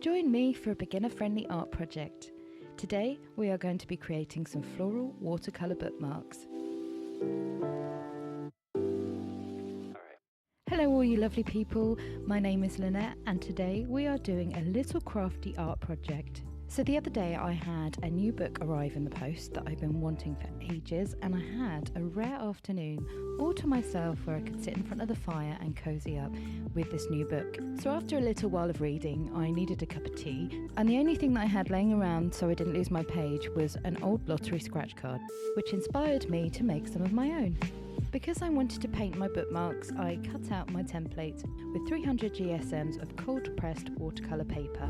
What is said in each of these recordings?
Join me for a beginner-friendly art project. Today we are going to be creating some floral watercolour bookmarks. Hello all you lovely people, my name is Lynette and today we are doing a little crafty art project. So the other day I had a new book arrive in the post that I've been wanting for ages, and I had a rare afternoon all to myself where I could sit in front of the fire and cozy up with this new book. So after a little while of reading I needed a cup of tea, and the only thing that I had laying around so I didn't lose my page was an old lottery scratch card, which inspired me to make some of my own. Because I wanted to paint my bookmarks, I cut out my template with 300 GSMs of cold pressed watercolour paper.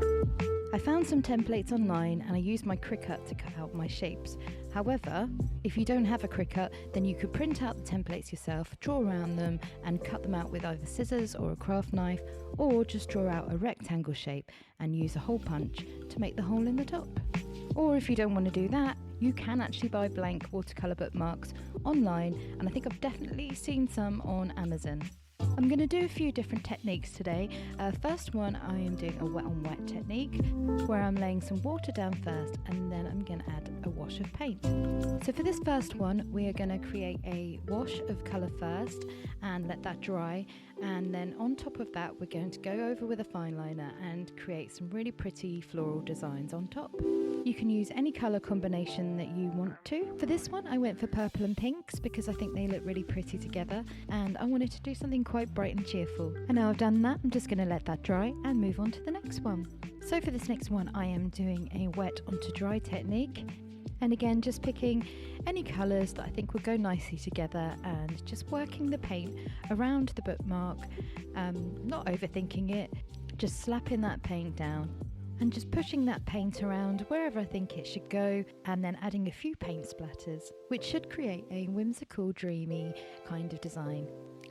I found some templates online and I used my Cricut to cut out my shapes. However, if you don't have a Cricut, then you could print out the templates yourself, draw around them and cut them out with either scissors or a craft knife, or just draw out a rectangle shape and use a hole punch to make the hole in the top. Or if you don't want to do that, you can actually buy blank watercolour bookmarks online, and I think I've definitely seen some on Amazon. I'm going to do a few different techniques today. First one, I am doing a wet on wet technique where I'm laying some water down first and then I'm going to add a wash of paint. So for this first one we are going to create a wash of colour first and let that dry, and then on top of that we're going to go over with a fine liner and create some really pretty floral designs on top. You can use any colour combination that you want to. For this one I went for purple and pinks because I think they look really pretty together and I wanted to do something quite bright and cheerful. And now I've done that, I'm just going to let that dry and move on to the next one. So for this next one I am doing a wet onto dry technique, and again just picking any colours that I think will go nicely together and just working the paint around the bookmark, not overthinking it, just slapping that paint down and just pushing that paint around wherever I think it should go, and then adding a few paint splatters, which should create a whimsical, dreamy kind of design.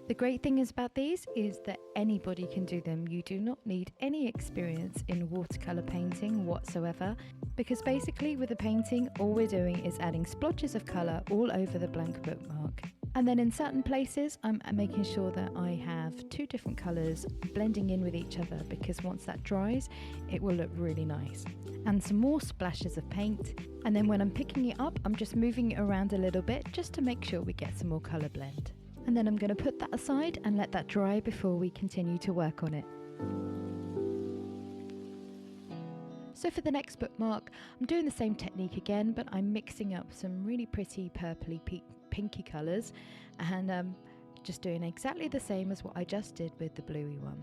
The great thing is about these is that anybody can do them. You do not need any experience in watercolour painting whatsoever, because basically with the painting all we're doing is adding splotches of colour all over the blank bookmark. And then in certain places I'm making sure that I have two different colours blending in with each other, because once that dries it will look really nice. And some more splashes of paint, and then when I'm picking it up I'm just moving it around a little bit just to make sure we get some more colour blend. And then I'm going to put that aside and let that dry before we continue to work on it. So for the next bookmark I'm doing the same technique again, but I'm mixing up some really pretty purpley pinky colours and just doing exactly the same as what I just did with the bluey one.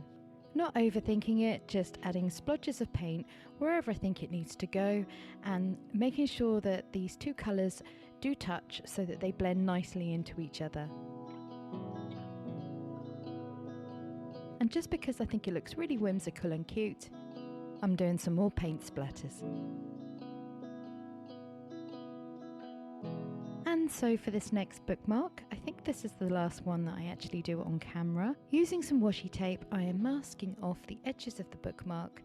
Not overthinking it, just adding splotches of paint wherever I think it needs to go and making sure that these two colours do touch so that they blend nicely into each other. And just because I think it looks really whimsical and cute, I'm doing some more paint splatters. And so for this next bookmark, I think this is the last one that I actually do on camera. Using some washi tape, I am masking off the edges of the bookmark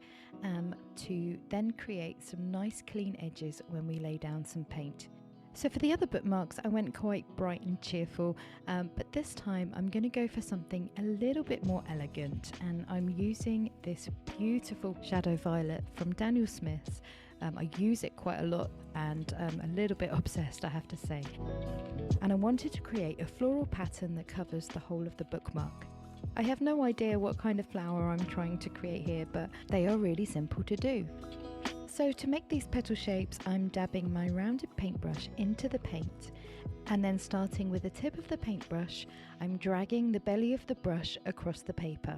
to then create some nice clean edges when we lay down some paint. So for the other bookmarks I went quite bright and cheerful, but this time I'm going to go for something a little bit more elegant, and I'm using this beautiful shadow violet from Daniel Smith's. I use it quite a lot and a little bit obsessed, I have to say. And I wanted to create a floral pattern that covers the whole of the bookmark. I have no idea what kind of flower I'm trying to create here, but they are really simple to do. So to make these petal shapes I'm dabbing my rounded paintbrush into the paint, and then starting with the tip of the paintbrush I'm dragging the belly of the brush across the paper.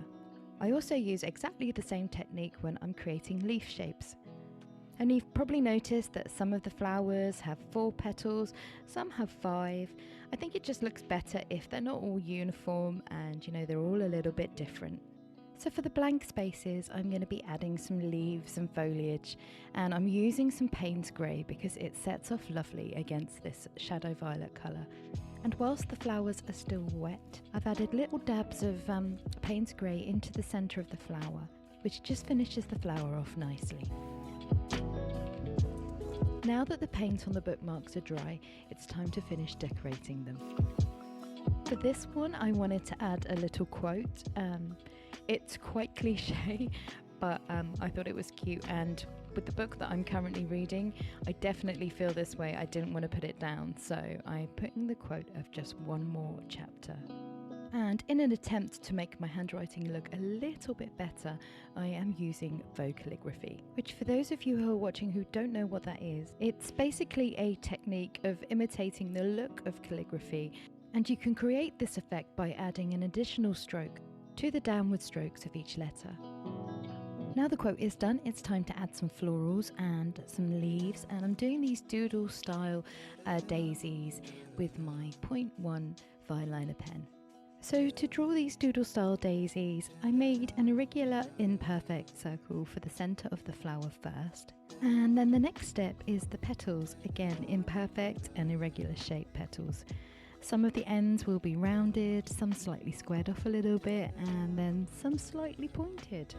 I also use exactly the same technique when I'm creating leaf shapes. And you've probably noticed that some of the flowers have 4 petals, some have 5. I think it just looks better if they're not all uniform and they're all a little bit different. So for the blank spaces I'm going to be adding some leaves and foliage, and I'm using some Paynes grey because it sets off lovely against this shadow violet colour. And whilst the flowers are still wet, I've added little dabs of Paynes grey into the centre of the flower, which just finishes the flower off nicely. Now that the paint on the bookmarks are dry, it's time to finish decorating them. For this one I wanted to add a little quote. It's quite cliche, but I thought it was cute, and with the book that I'm currently reading, I definitely feel this way. I didn't want to put it down, so I put in the quote of just one more chapter. And in an attempt to make my handwriting look a little bit better, I am using Vogue calligraphy, which for those of you who are watching who don't know what that is, it's basically a technique of imitating the look of calligraphy, and you can create this effect by adding an additional stroke to the downward strokes of each letter. Now the quote is done, it's time to add some florals and some leaves, and I'm doing these doodle style daisies with my 0.1 fineliner pen. So to draw these doodle style daisies, I made an irregular imperfect circle for the centre of the flower first, and then the next step is the petals, again imperfect and irregular shaped petals. Some of the ends will be rounded, some slightly squared off a little bit, and then some slightly pointed.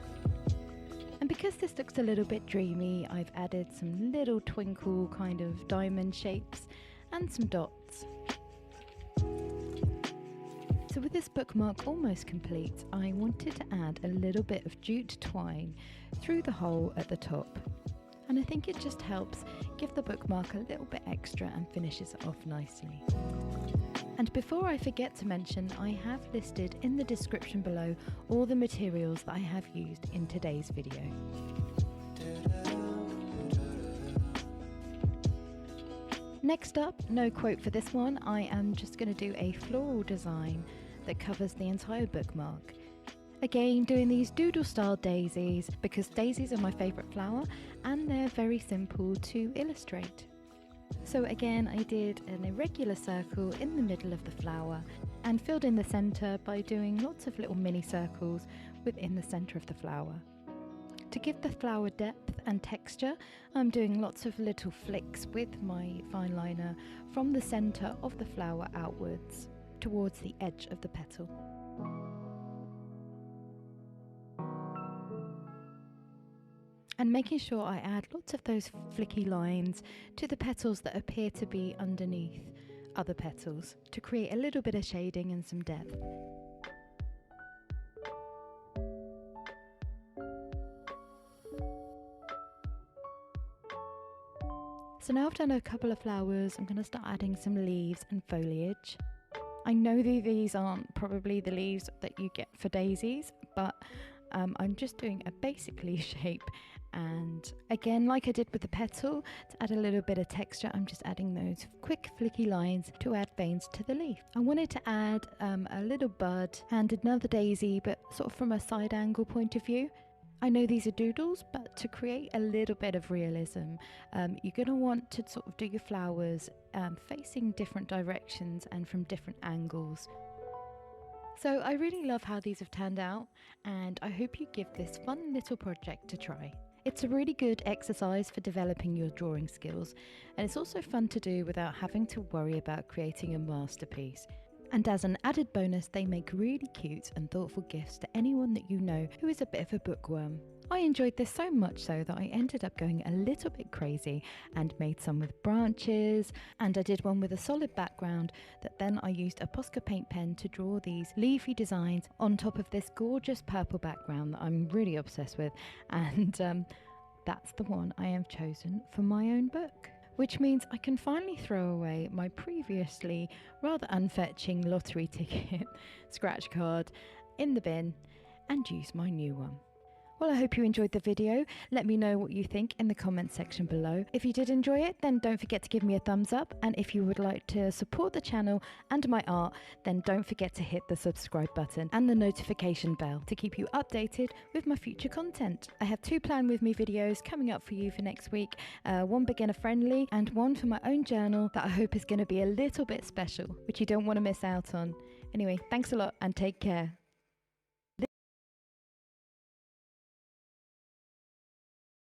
And because this looks a little bit dreamy, I've added some little twinkle kind of diamond shapes and some dots. So with this bookmark almost complete, I wanted to add a little bit of jute twine through the hole at the top. And I think it just helps give the bookmark a little bit extra and finishes it off nicely. And before I forget to mention, I have listed in the description below all the materials that I have used in today's video. Next up, no quote for this one, I am just going to do a floral design that covers the entire bookmark. Again, doing these doodle style daisies because daisies are my favourite flower and they're very simple to illustrate. So again, I did an irregular circle in the middle of the flower and filled in the centre by doing lots of little mini circles within the centre of the flower. To give the flower depth and texture, I'm doing lots of little flicks with my fine liner from the centre of the flower outwards towards the edge of the petal. And making sure I add lots of those flicky lines to the petals that appear to be underneath other petals to create a little bit of shading and some depth. So now I've done a couple of flowers, I'm going to start adding some leaves and foliage. I know that these aren't probably the leaves that you get for daisies, but I'm just doing a basic leaf shape, and again, like I did with the petal, to add a little bit of texture, I'm just adding those quick flicky lines to add veins to the leaf. I wanted to add a little bud and another daisy, but sort of from a side angle point of view. I know these are doodles, but to create a little bit of realism, you're going to want to sort of do your flowers facing different directions and from different angles. So I really love how these have turned out, and I hope you give this fun little project a try. It's a really good exercise for developing your drawing skills, and it's also fun to do without having to worry about creating a masterpiece. And as an added bonus, they make really cute and thoughtful gifts to anyone that you know who is a bit of a bookworm. I enjoyed this so much so that I ended up going a little bit crazy and made some with branches, and I did one with a solid background that then I used a Posca paint pen to draw these leafy designs on top of this gorgeous purple background that I'm really obsessed with, and that's the one I have chosen for my own book. Which means I can finally throw away my previously rather unfetching lottery ticket scratch card in the bin and use my new one. Well, I hope you enjoyed the video. Let me know what you think in the comments section below. If you did enjoy it, then don't forget to give me a thumbs up. And if you would like to support the channel and my art, then don't forget to hit the subscribe button and the notification bell to keep you updated with my future content. I have 2 Plan With Me videos coming up for you for next week. One beginner friendly and one for my own journal that I hope is going to be a little bit special, which you don't want to miss out on. Anyway, thanks a lot and take care.